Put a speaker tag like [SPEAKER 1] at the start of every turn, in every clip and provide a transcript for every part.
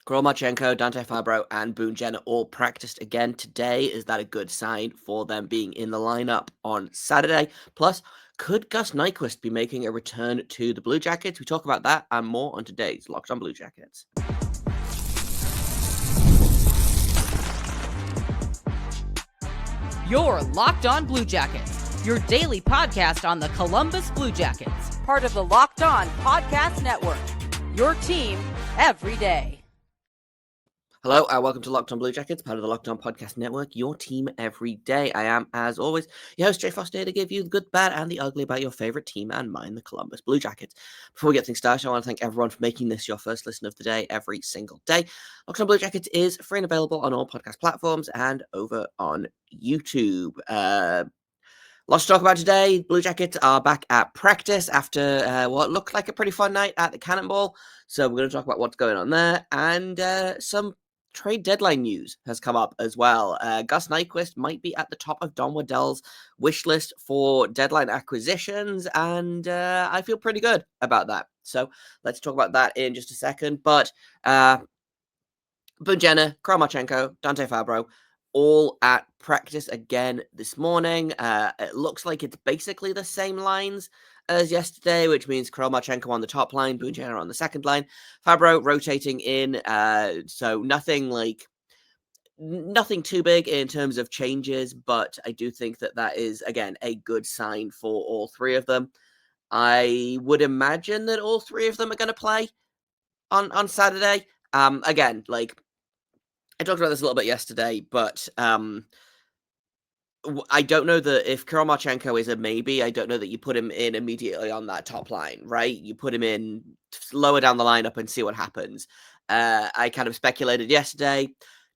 [SPEAKER 1] Kromachenko, Dante Fabro, and Boone Jenner all practiced again today. Is that a good sign for them being in the lineup on Saturday? Plus, could Gus Nyquist be making a return to the Blue Jackets? We talk about that and more on today's Locked on Blue Jackets.
[SPEAKER 2] You're Locked on Blue Jackets, your daily podcast on the Columbus Blue Jackets, part of the Locked on Podcast Network, your team every day.
[SPEAKER 1] Hello, and welcome to Locked on Blue Jackets, part of the Locked on Podcast Network, your team every day. I am, as always, your host, Jay Foster, here to give you the good, bad, and the ugly about your favorite team and mine, the Columbus Blue Jackets. Before we get things started, I want to thank everyone for making this your first listen of the day every single day. Locked on Blue Jackets is free and available on all podcast platforms and over on YouTube. Lots to talk about today. Blue Jackets are back at practice after what looked like a pretty fun night at the Cannonball. So we're going to talk about what's going on there, and some trade deadline news has come up as well. Gus Nyquist might be at the top of Don Waddell's wish list for deadline acquisitions, and I feel pretty good about that. So let's talk about that in just a second. But Boone Jenner, Kromachenko, Dante Fabro, all at practice again this morning. It looks like it's basically the same lines as yesterday, which means Kromachenko on the top line, Boone Jenner on the second line, Fabro rotating in. So nothing too big in terms of changes, but I do think that is, again, a good sign for all three of them. I would imagine that all three of them are going to play on Saturday. Again, I talked about this a little bit yesterday, but I don't know that if Kromachenko is a maybe, I don't know that you put him in immediately on that top line, right? You put him in lower down the lineup and see what happens. I kind of speculated yesterday,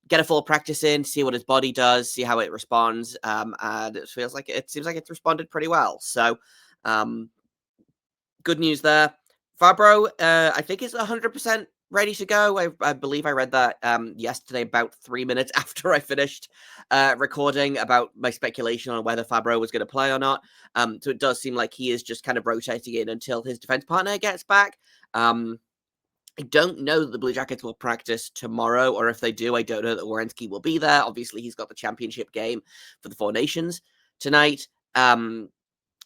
[SPEAKER 1] get a full practice in, see what his body does, see how it responds, and it seems like it's responded pretty well. So, good news there. Fabro, I think is 100% ready to go. I believe I read that yesterday, about 3 minutes after I finished recording, about my speculation on whether Fabro was going to play or not. So it does seem like he is just kind of rotating in until his defense partner gets back. I don't know that the Blue Jackets will practice tomorrow, or if they do, I don't know that Werenski will be there. Obviously, he's got the championship game for the Four Nations tonight.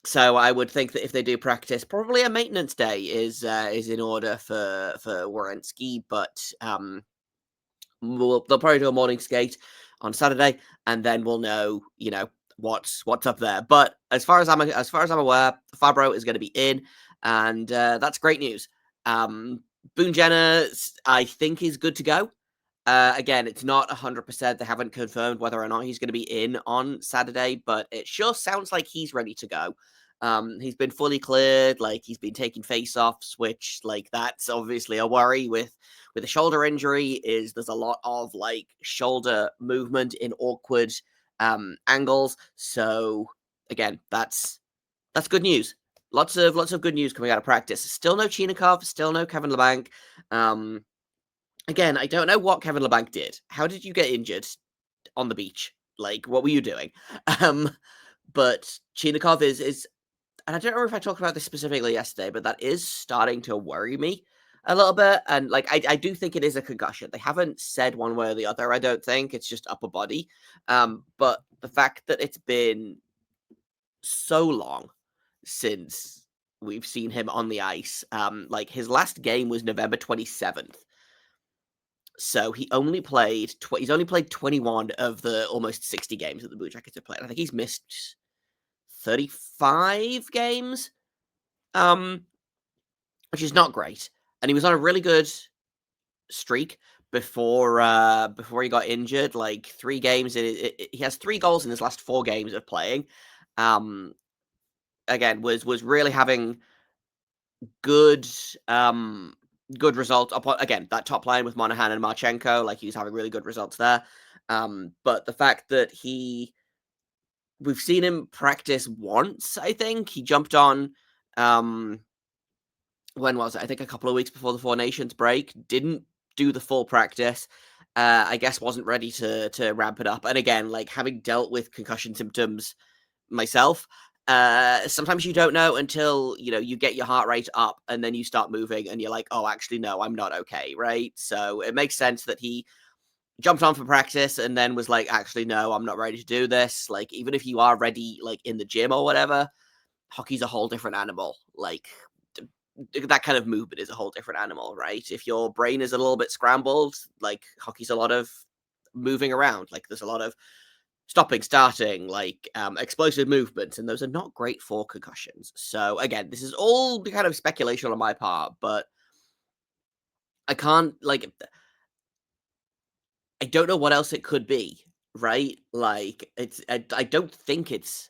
[SPEAKER 1] So I would think that if they do practice, probably a maintenance day is in order for Werenski, but they'll probably do a morning skate on Saturday, and then we'll know, what's up there. But as far as I'm aware, Fabro is going to be in, and that's great news. Boone Jenner, I think, is good to go. Again, it's not 100%. They haven't confirmed whether or not he's going to be in on Saturday, but it sure sounds like he's ready to go. He's been fully cleared, he's been taking face-offs, which that's obviously a worry with a shoulder injury. There's a lot of shoulder movement in awkward angles. So again, that's good news. Lots of good news coming out of practice. Still no Chinakhov, still no Kevin Labanc. Again, I don't know what Kevin Labanc did. How did you get injured on the beach? What were you doing? But Chinakhov is, and I don't know if I talked about this specifically yesterday, but that is starting to worry me a little bit. And I do think it is a concussion. They haven't said one way or the other. I don't think it's just upper body. But the fact that it's been so long since we've seen him on the ice, his last game was November 27th. So he's only played 21 of the almost 60 games that the Blue Jackets have played. I think he's missed 35 games, which is not great. And he was on a really good streak before he got injured. 3 games, he has 3 goals in his last 4 games of playing. Again, was really having good results. Again, that top line with Monahan and Marchenko, he was having really good results there. But the fact that we've seen him practice once, I think. He jumped on, when was it? I think a couple of weeks before the Four Nations break. Didn't do the full practice. I guess wasn't ready to ramp it up. And again, having dealt with concussion symptoms myself, sometimes you don't know until, you get your heart rate up and then you start moving and you're like, oh, actually, no, I'm not okay, right? So it makes sense that he jumped on for practice and then was like, actually, no, I'm not ready to do this. Like, even if you are ready, like, in the gym or whatever, hockey's a whole different animal. Like, that kind of movement is a whole different animal, right? If your brain is a little bit scrambled, like, hockey's a lot of moving around. Like, there's a lot of stopping, starting, like, explosive movements, and those are not great for concussions. So, again, this is all kind of speculation on my part, but I can't, like, I don't know what else it could be, right? Like, I don't think it's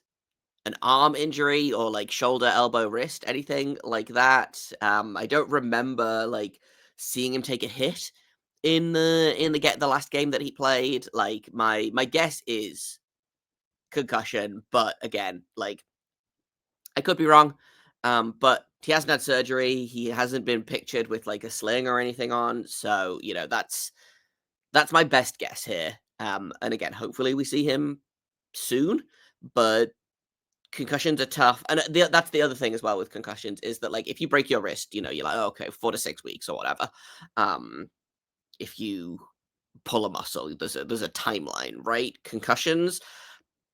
[SPEAKER 1] an arm injury or like shoulder, elbow, wrist, anything like that. I don't remember like seeing him take a hit in the last game that he played. Like, my guess is concussion, but again, like, I could be wrong. But he hasn't had surgery. He hasn't been pictured with like a sling or anything on. So, that's my best guess here. And again, hopefully we see him soon, but concussions are tough. And that's the other thing as well with concussions is that, like, if you break your wrist, you're like, oh, okay, 4 to 6 weeks or whatever. If you pull a muscle, there's a timeline, right? Concussions,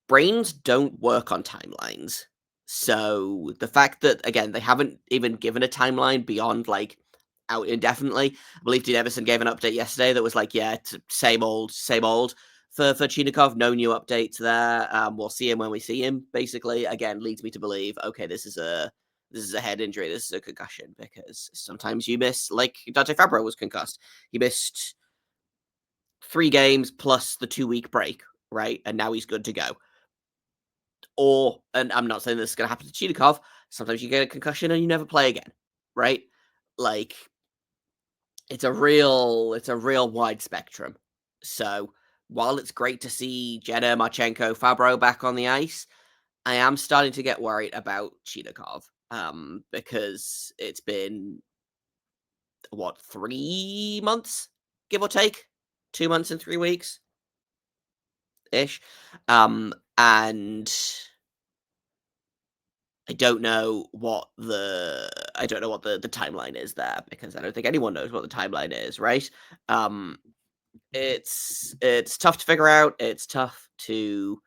[SPEAKER 1] brains don't work on timelines. So the fact that, again, they haven't even given a timeline beyond, like, out indefinitely. I believe Dean Everson gave an update yesterday that was like, yeah, it's same old for Chinakhov. No new updates there. We'll see him when we see him. Basically, again, leads me to believe, okay, this is a head injury. This is a concussion, because sometimes you miss. Like, Dante Fabro was concussed. He missed 3 games plus the 2-week break, right? And now he's good to go. Or, and I'm not saying this is going to happen to Chinakhov, sometimes you get a concussion and you never play again, right? Like, it's a real wide spectrum. So while it's great to see Jenner, Marchenko, Fabro back on the ice, I am starting to get worried about Chinakhov, because it's been, 3 months, give or take, 2 months and 3 weeks ish, and I don't know what the timeline is there, because I don't think anyone knows what the timeline is, right? It's tough to figure out. It's tough to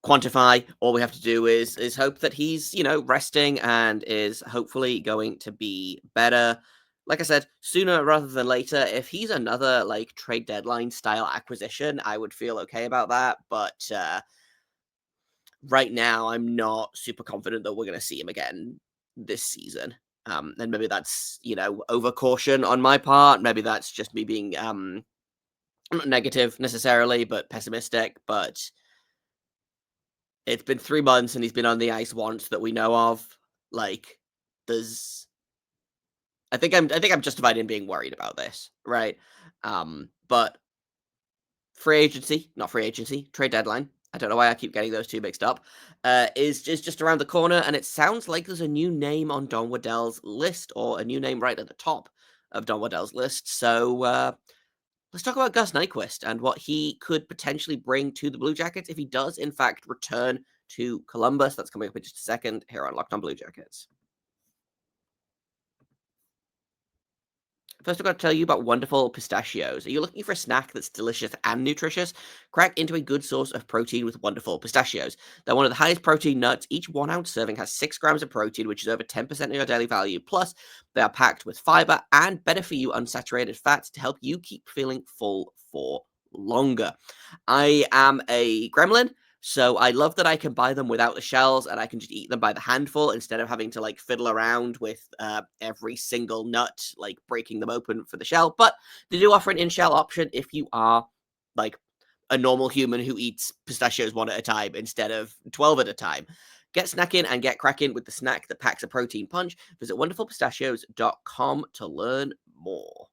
[SPEAKER 1] quantify. All we have to do is hope that he's, resting and is hopefully going to be better. Like I said, sooner rather than later. If he's another like trade deadline style acquisition, I would feel okay about that. But right now, I'm not super confident that we're going to see him again this season. And maybe that's, over caution on my part. Maybe that's just me being not negative necessarily, but pessimistic. But it's been 3 months and he's been on the ice once that we know of. Like, there's, I think I'm justified in being worried about this, right? But not free agency, trade deadline. I don't know why I keep getting those two mixed up. Is just around the corner, and it sounds like there's a new name on Don Waddell's list, or a new name right at the top of Don Waddell's list. So let's talk about Gus Nyquist and what he could potentially bring to the Blue Jackets if he does, in fact, return to Columbus. That's coming up in just a second here on Locked On Blue Jackets. First, I've got to tell you about wonderful pistachios. Are you looking for a snack that's delicious and nutritious? Crack into a good source of protein with wonderful pistachios. They're one of the highest protein nuts. Each 1 ounce serving has 6 grams of protein, which is over 10% of your daily value. Plus, they are packed with fiber and better for you unsaturated fats to help you keep feeling full for longer. I am a gremlin, so I love that I can buy them without the shells and I can just eat them by the handful instead of having to like fiddle around with every single nut, like breaking them open for the shell. But they do offer an in-shell option if you are like a normal human who eats pistachios 1 at a time instead of 12 at a time. Get snackin and get crackin with the snack that packs a protein punch. Visit wonderfulpistachios.com to learn more.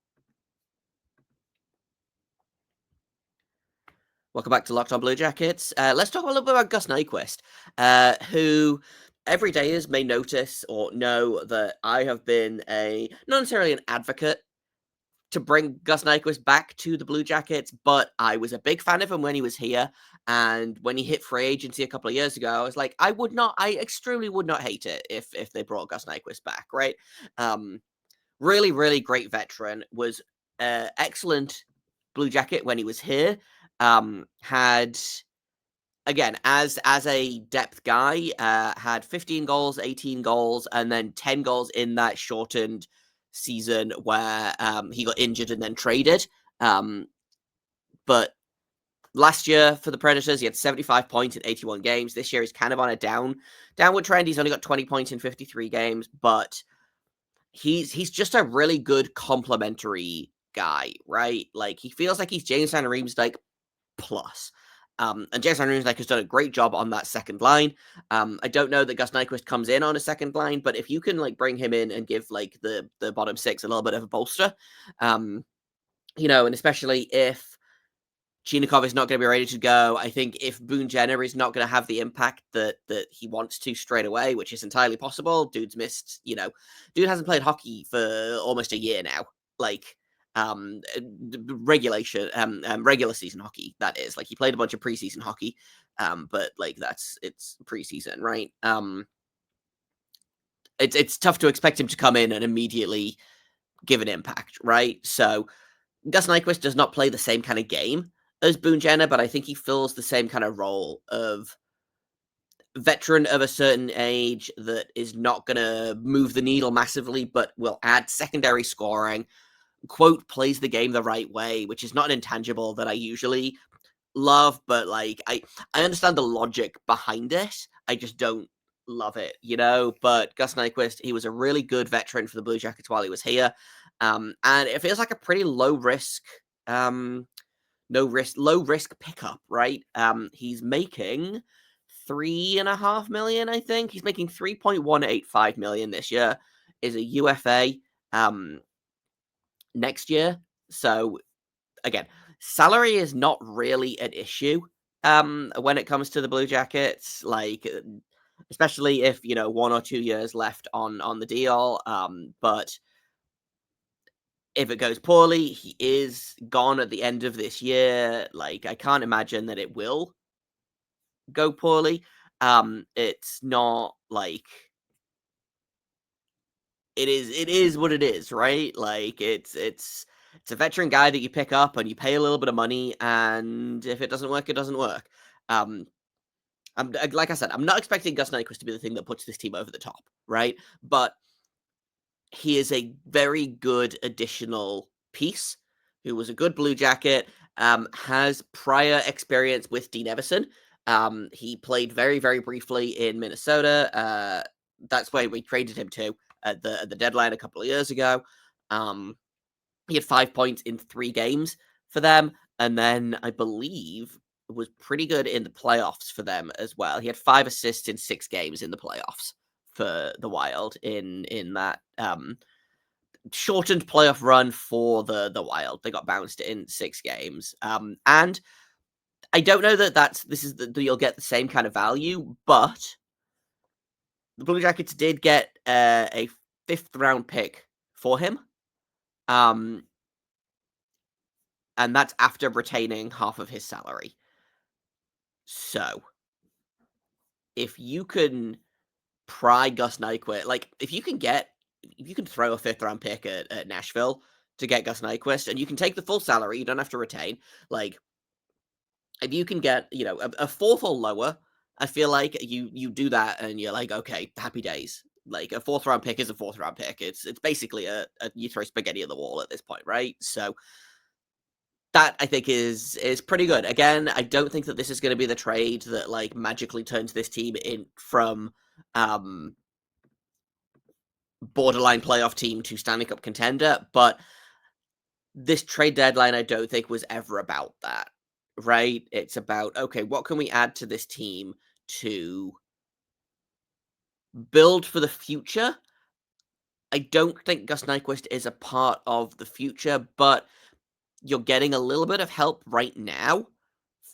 [SPEAKER 1] Welcome back to Locked On Blue Jackets. Let's talk a little bit about Gus Nyquist, who everydayers may notice or know that I have been not necessarily an advocate to bring Gus Nyquist back to the Blue Jackets, but I was a big fan of him when he was here. And when he hit free agency a couple of years ago, I was like, I extremely would not hate it if they brought Gus Nyquist back, right? Really, really great veteran, was excellent Blue Jacket when he was here. Had, again, as a depth guy, had 15 goals, 18 goals, and then 10 goals in that shortened season where he got injured and then traded. But last year for the Predators, he had 75 points in 81 games. This year he's kind of on a downward trend. He's only got 20 points in 53 games, but he's just a really good complementary guy, right? Like, he feels like he's James Van Riemsdyk plus. And James Van Riemsdyk has done a great job on that second line. I don't know that Gus Nyquist comes in on a second line, but if you can like bring him in and give like the bottom six a little bit of a bolster, and especially if Chinakhov is not going to be ready to go, I think if Boone Jenner is not going to have the impact that he wants to straight away, which is entirely possible. Dude hasn't played hockey for almost a year now. Like, regular season hockey, that is. Like, he played a bunch of preseason hockey, but like it's preseason, right? It's tough to expect him to come in and immediately give an impact, right? So Gus Nyquist does not play the same kind of game as Boone Jenner, but I think he fills the same kind of role of veteran of a certain age that is not going to move the needle massively, but will add secondary scoring. Quote, plays the game the right way, which is not an intangible that I usually love, but like I understand the logic behind it. I just don't love it, But Gus Nyquist, he was a really good veteran for the Blue Jackets while he was here. And it feels like a pretty low risk pickup, right? He's making $3.5 million, I think. He's making $3.185 million this year. Is a UFA next year. So again, salary is not really an issue when it comes to the Blue Jackets, like, especially if 1 or 2 years left on the deal. But if it goes poorly, he is gone at the end of this year. Like, I can't imagine that it will go poorly. It's not like it is what it is, right? Like, it's a veteran guy that you pick up and you pay a little bit of money, and if it doesn't work, it doesn't work. Like I said, I'm not expecting Gus Nyquist to be the thing that puts this team over the top, right? But he is a very good additional piece who was a good Blue Jacket, has prior experience with Dean Evason. He played very, very briefly in Minnesota. That's where we traded him to at the deadline a couple of years ago. He had 5 points in 3 games for them, and then I believe was pretty good in the playoffs for them as well. He had 5 assists in 6 games in the playoffs for the Wild in that shortened playoff run for the Wild. They got bounced in 6 games. And I don't know that you'll get the same kind of value, but the Blue Jackets did get a 5th round pick for him. And that's after retaining half of his salary. So if you can pry Gus Nyquist, like, if you can throw a 5th round pick at Nashville to get Gus Nyquist, and you can take the full salary, you don't have to retain. Like, if you can get, a 4th or lower, I feel like you do that and you're like, okay, happy days. Like, a 4th round pick is a 4th round pick. It's basically you throw spaghetti at the wall at this point, right? So that, I think, is pretty good. Again, I don't think that this is going to be the trade that like magically turns this team in from borderline playoff team to Stanley Cup contender, but this trade deadline, I don't think, was ever about that, right? It's about, okay, what can we add to this team to build for the future? I don't think Gus Nyquist is a part of the future, but you're getting a little bit of help right now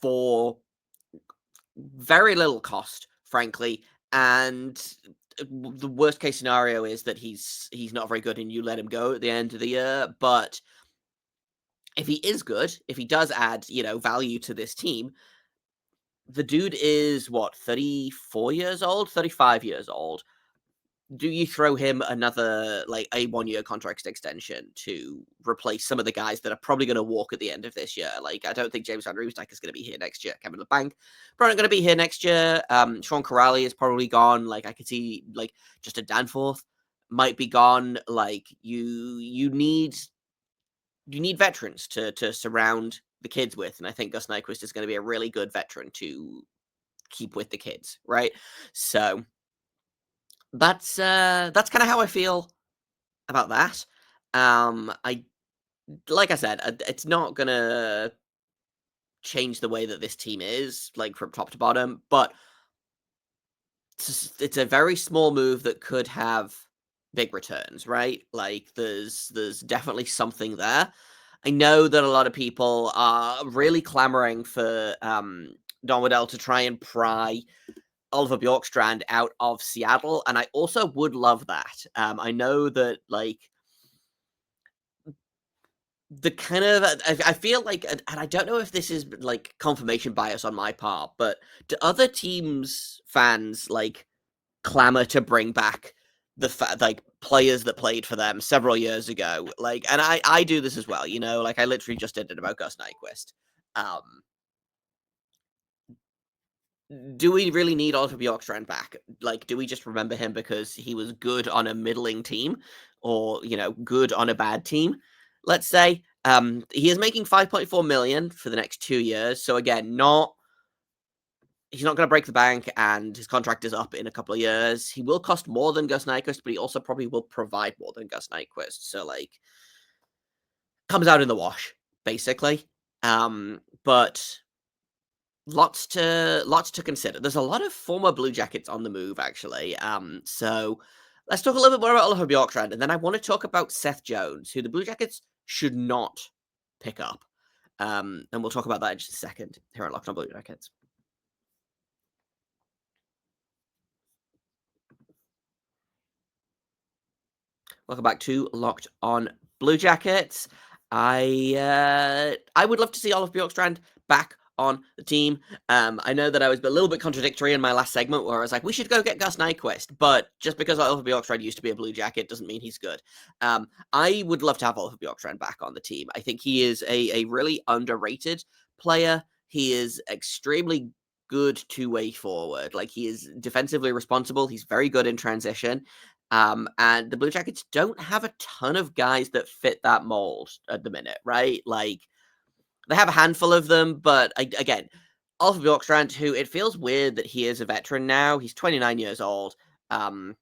[SPEAKER 1] for very little cost, frankly, and the worst case scenario is that he's not very good and you let him go at the end of the year, but if he is good, if he does add, value to this team, the dude is what, 34 years old, 35 years old. Do you throw him another, like, a 1-year contract extension to replace some of the guys that are probably going to walk at the end of this year? Like, I don't think James Van Riemsdyk is going to be here next year. Kevin LeBanc probably going to be here next year. Sean Corrali is probably gone. Like, I could see, like, just a Danforth might be gone. Like, you need veterans to surround the kids with, and I think Gus Nyquist is going to be a really good veteran to keep with the kids, right? So that's kind of how I feel about that. Like I said, it's not gonna change the way that this team is, like, from top to bottom, but it's a very small move that could have big returns, right? Like, there's definitely something there. I know that a lot of people are really clamoring for Don Waddell to try and pry Oliver Bjorkstrand out of Seattle, and I also would love that. I know that, like, the kind of I feel like, and I don't know if this is, like, confirmation bias on my part, but do other teams' fans, like, clamor to bring back like, players that played for them several years ago? Like, and I do this as well, like, I literally just did it about Gus Nyquist. Do we really need Oliver Bjorkstrand back? Like, do we just remember him because he was good on a middling team, or, good on a bad team, let's say? He is making 5.4 million for the next 2 years. So again, he's not going to break the bank, and his contract is up in a couple of years. He will cost more than Gus Nyquist, but he also probably will provide more than Gus Nyquist. So, like, comes out in the wash, basically. But lots to consider. There's a lot of former Blue Jackets on the move, actually. So let's talk a little bit more about Oliver Bjorkstrand, and then I want to talk about Seth Jones, who the Blue Jackets should not pick up. And we'll talk about that in just a second here on Locked On Blue Jackets. Welcome back to Locked On Blue Jackets. I would love to see Oliver Bjorkstrand back on the team. I know that I was a little bit contradictory in my last segment where I was like, we should go get Gus Nyquist, but just because Oliver Bjorkstrand used to be a Blue Jacket doesn't mean he's good. I would love to have Oliver Bjorkstrand back on the team. I think he is a really underrated player. He is extremely good two-way forward. Like, he is defensively responsible. He's very good in transition. And the Blue Jackets don't have a ton of guys that fit that mold at the minute, right? Like, they have a handful of them, but again, Oliver Bjorkstrand, who, it feels weird that he is a veteran now. He's 29 years old. But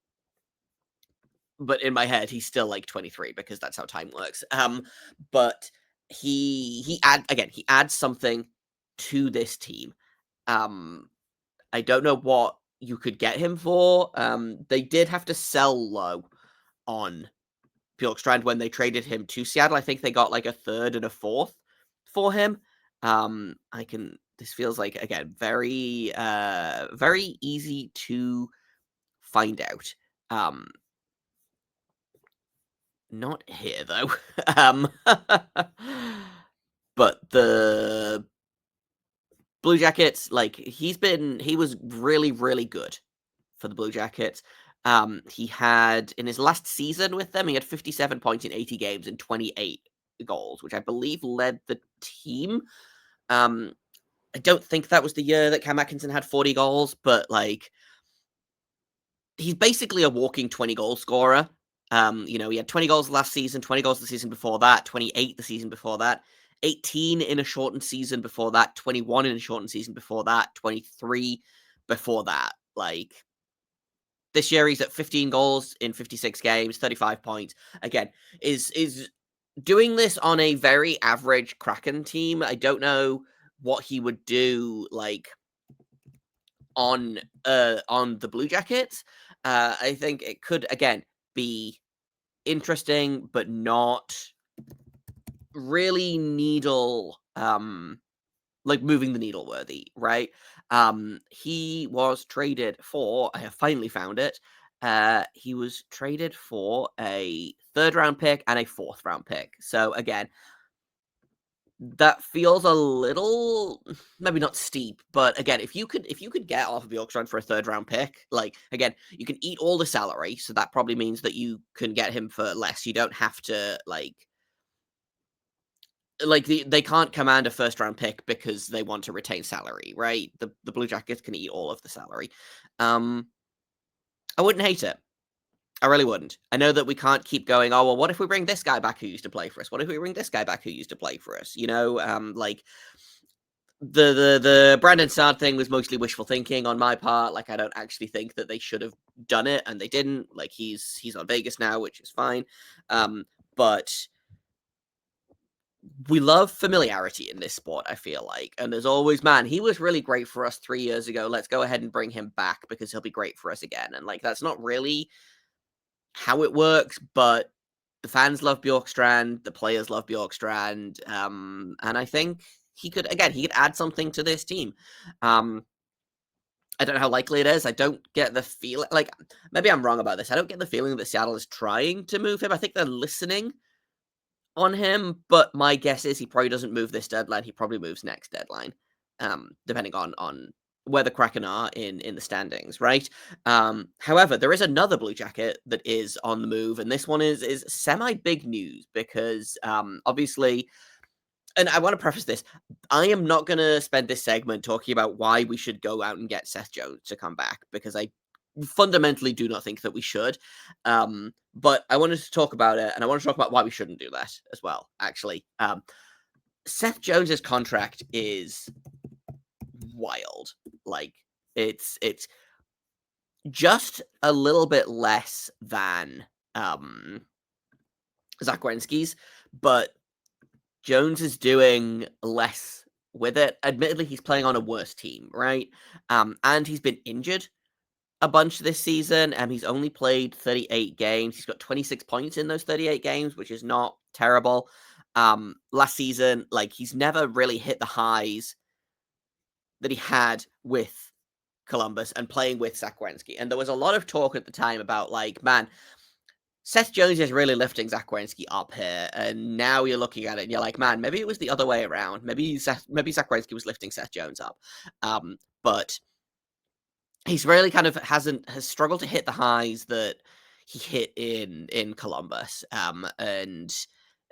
[SPEAKER 1] in my head, he's still like 23 because that's how time works. But he adds something to this team. I don't know what you could get him for. They did have to sell low on Bjorkstrand when they traded him to Seattle. I think they got like a third and a fourth for him. This feels like, again, very, very easy to find out. Not here though. But the Blue Jackets, like, he was really, really good for the Blue Jackets. He had, in his last season with them, he had 57 points in 80 games and 28 goals, which I believe led the team. I don't think that was the year that Cam Atkinson had 40 goals, but, like, he's basically a walking 20-goal scorer. He had 20 goals last season, 20 goals the season before that, 28 the season before that, 18 in a shortened season before that, 21 in a shortened season before that, 23 before that. Like, this year he's at 15 goals in 56 games, 35 points. Again, is doing this on a very average Kraken team. I don't know what he would do, like, on the Blue Jackets. I think it could, again, be interesting, but not really moving the needle worthy, right? He was traded for, I have finally found it. He was traded for a 3rd round pick and a 4th round pick. So again, that feels a little, maybe not steep, but again, if you could get off of Bjorkstrand for a 3rd round pick, like, again, you can eat all the salary, so that probably means that you can get him for less. You don't have to like they can't command a 1st round pick because they want to retain salary, right? The Blue Jackets can eat all of the salary. I wouldn't hate it. I really wouldn't. I know that we can't keep going, oh, well, what if we bring this guy back who used to play for us? What if we bring this guy back who used to play for us? You know, like the Brandon Saad thing was mostly wishful thinking on my part. Like, I don't actually think that they should have done it, and they didn't. Like, he's on Vegas now, which is fine. But we love familiarity in this sport, I feel like. And there's always, man, he was really great for us 3 years ago. Let's go ahead and bring him back because he'll be great for us again. And like, that's not really how it works, but the fans love Bjorkstrand, the players love Bjorkstrand, and I think he could add something to this team. I don't know how likely it is. I don't get the feeling, like, maybe I'm wrong about this. I don't get the feeling that Seattle is trying to move him. I think they're listening on him, but my guess is he probably doesn't move this deadline. He probably moves next deadline, depending on where the Kraken are in the standings, right? However, there is another Blue Jacket that is on the move, and this one is semi-big news because obviously, and I want to preface this, I am not going to spend this segment talking about why we should go out and get Seth Jones to come back, because I fundamentally do not think that we should. But I wanted to talk about it, and I want to talk about why we shouldn't do that as well, actually. Seth Jones's contract is wild. Like, it's just a little bit less than Zach Werenski's, but Jones is doing less with it. Admittedly, he's playing on a worse team, right? And he's been injured a bunch this season. He's only played 38 games. He's got 26 points in those 38 games, which is not terrible. Last season, like, he's never really hit the highs that he had with Columbus and playing with Zach Werenski. And there was a lot of talk at the time about, like, man, Seth Jones is really lifting Zach Werenski up here, and now you're looking at it and you're like, man, maybe it was the other way around. Maybe Zach Werenski was lifting Seth Jones up. But he's really kind of has struggled to hit the highs that he hit in Columbus. And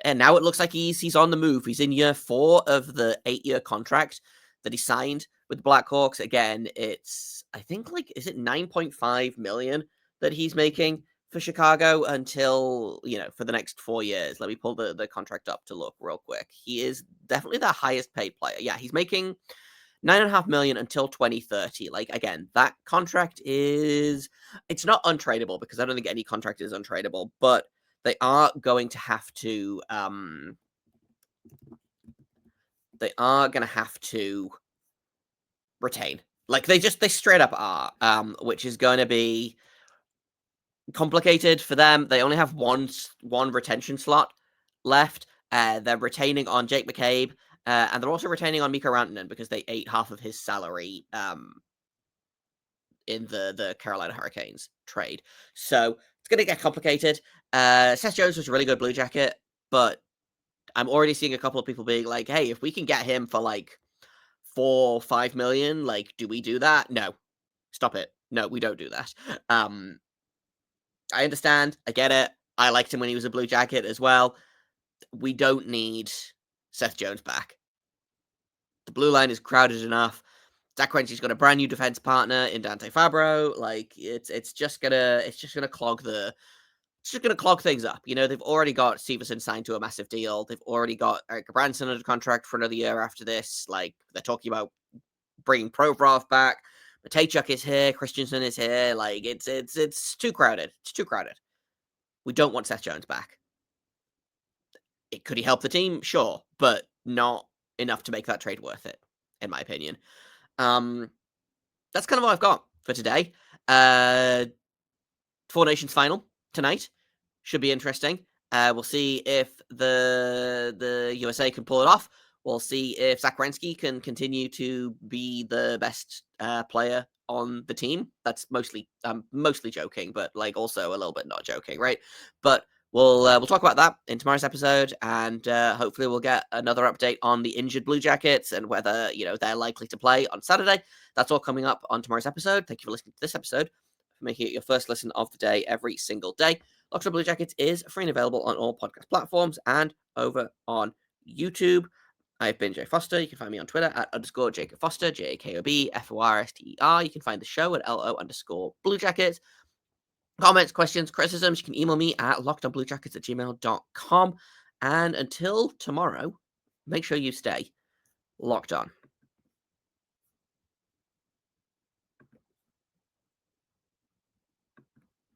[SPEAKER 1] now it looks like he's on the move. He's in year 4 of the 8-year contract that he signed with the Blackhawks. Again, it's, I think, like, is it 9.5 million that he's making for Chicago until, for the next 4 years. Let me pull the contract up to look real quick. He is definitely the highest paid player. Yeah, he's making $9.5 million until 2030. Like, again, that contract it's not untradeable, because I don't think any contract is untradeable, but they are going to have to retain. Like, they straight up are, which is going to be complicated for them. They only have one retention slot left. They're retaining on Jake McCabe, and they're also retaining on Mikko Rantanen because they ate half of his salary in the Carolina Hurricanes trade. So it's going to get complicated. Seth Jones was a really good Blue Jacket, but I'm already seeing a couple of people being like, hey, if we can get him for like 4 or 5 million, like, do we do that? No. Stop it. No, we don't do that. I understand. I get it. I liked him when he was a Blue Jacket as well. We don't need Seth Jones back. The blue line is crowded enough. Zach Werenski's got a brand new defense partner in Dante Fabro. Like, it's just gonna clog things up. They've already got Severson signed to a massive deal. They've already got Eric Branson under contract for another year after this. Like, they're talking about bringing Provorov back. Matejchuk is here. Christensen is here. Like, it's too crowded. It's too crowded. We don't want Seth Jones back. Could he help the team? Sure, but not enough to make that trade worth it, in my opinion. That's kind of all I've got for today. Four Nations final tonight should be interesting. We'll see if the USA can pull it off. We'll see if Zach Werenski can continue to be the best player on the team. That's mostly joking, but like also a little bit not joking, right? But we'll talk about that in tomorrow's episode, and hopefully we'll get another update on the injured Blue Jackets and whether they're likely to play on Saturday. That's all coming up on tomorrow's episode. Thank you for listening to this episode, for making it your first listen of the day every single day. Locked On Blue Jackets is free and available on all podcast platforms and over on YouTube. I've been Jay Foster. You can find me on Twitter at _Jacob Foster, JAKOBFORSTER. You can find the show at LO_Blue Jackets. Comments, questions, criticisms, you can email me at lockedonbluejackets@gmail.com. And until tomorrow, make sure you stay locked on.